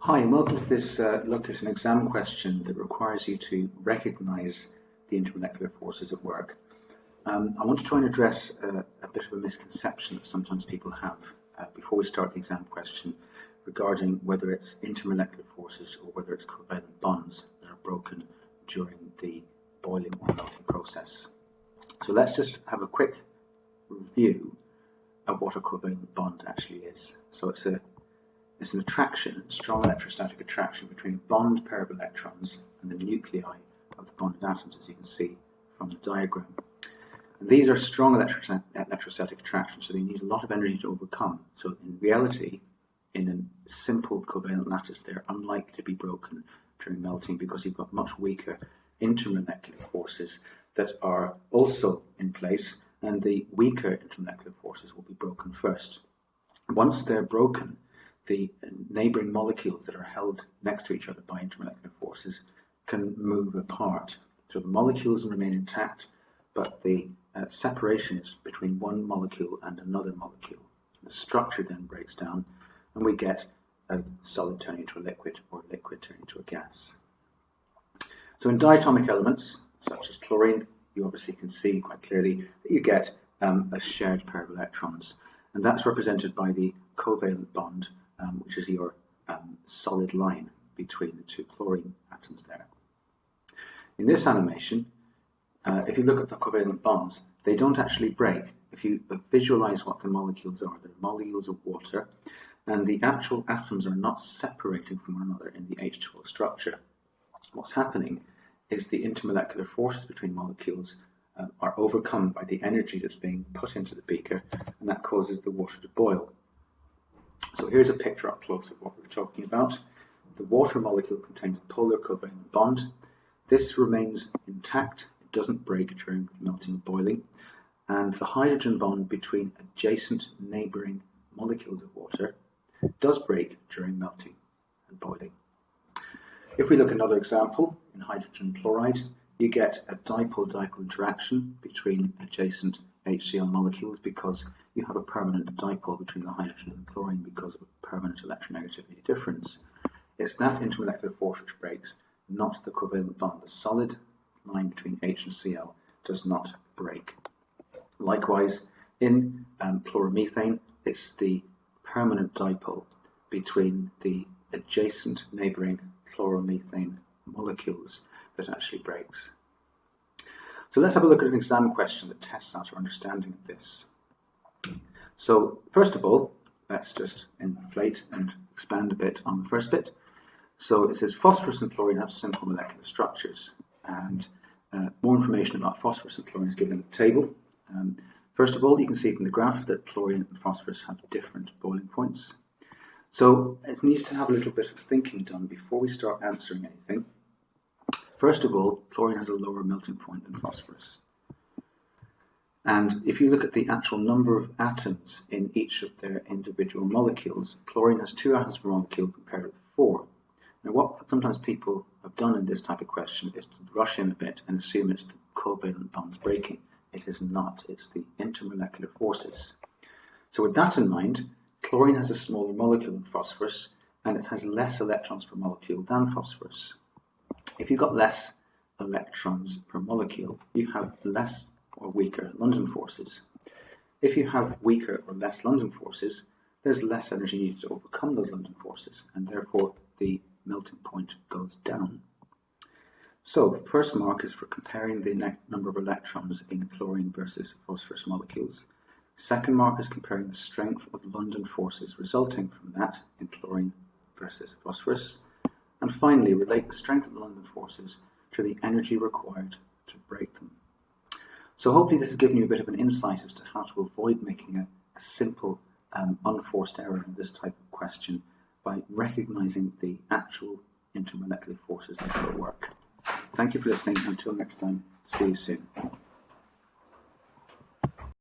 Hi, and welcome to this look at an exam question that requires you to recognise the intermolecular forces at work. I want to try and address a bit of a misconception that sometimes people have before we start the exam question regarding whether it's intermolecular forces or whether it's covalent bonds that are broken during the boiling or melting process. So let's just have a quick review of what a covalent bond actually is. So it's an attraction, strong electrostatic attraction between a bond pair of electrons and the nuclei of the bonded atoms, as you can see from the diagram. And these are strong electrostatic attractions, so they need a lot of energy to overcome. So in reality, in a simple covalent lattice, they're unlikely to be broken during melting because you've got much weaker intermolecular forces that are also in place, and the weaker intermolecular forces will be broken first. Once they're broken, the neighbouring molecules that are held next to each other by intermolecular forces can move apart. So the molecules remain intact, but the separation is between one molecule and another molecule. The structure then breaks down, and we get a solid turning into a liquid, or a liquid turning into a gas. So in diatomic elements, such as chlorine, you obviously can see quite clearly that you get a shared pair of electrons, and that's represented by the covalent bond, which is your solid line between the two chlorine atoms there. In this animation, if you look at the covalent bonds, they don't actually break. If you visualize what the molecules are, they're molecules of water, and the actual atoms are not separating from one another in the H2O structure. What's happening is the intermolecular forces between molecules are overcome by the energy that's being put into the beaker, and that causes the water to boil. So here's a picture up close of what we're talking about. The water molecule contains a polar covalent bond. This remains intact, it doesn't break during melting or boiling, and the hydrogen bond between adjacent neighbouring molecules of water does break during melting and boiling. If we look at another example, in hydrogen chloride, you get a dipole-dipole interaction between adjacent HCl molecules because you have a permanent dipole between the hydrogen and chlorine because of a permanent electronegativity difference. It's that intermolecular force which breaks, not the covalent bond. The solid line between H and Cl does not break. Likewise, in chloromethane, it's the permanent dipole between the adjacent neighbouring chloromethane molecules that actually breaks. So let's have a look at an exam question that tests out our understanding of this. So first of all, let's just inflate and expand a bit on the first bit. So it says phosphorus and chlorine have simple molecular structures, and more information about phosphorus and chlorine is given in the table. First of all, you can see from the graph that chlorine and phosphorus have different boiling points. So it needs to have a little bit of thinking done before we start answering anything. First of all, chlorine has a lower melting point than phosphorus. And if you look at the actual number of atoms in each of their individual molecules, chlorine has 2 atoms per molecule compared with 4. Now what sometimes people have done in this type of question is to rush in a bit and assume it's the covalent bonds breaking. It is not, it's the intermolecular forces. So with that in mind, chlorine has a smaller molecule than phosphorus, and it has less electrons per molecule than phosphorus. If you've got less electrons per molecule, you have less or weaker London forces. If you have weaker or less London forces, there's less energy needed to overcome those London forces, and therefore the melting point goes down. So, first mark is for comparing the number of electrons in chlorine versus phosphorus molecules. Second mark is comparing the strength of London forces resulting from that in chlorine versus phosphorus. And finally, relate the strength of the London forces to the energy required to break them. So hopefully this has given you a bit of an insight as to how to avoid making a simple unforced error in this type of question by recognizing the actual intermolecular forces that are at work. Thank you for listening. Until next time, see you soon.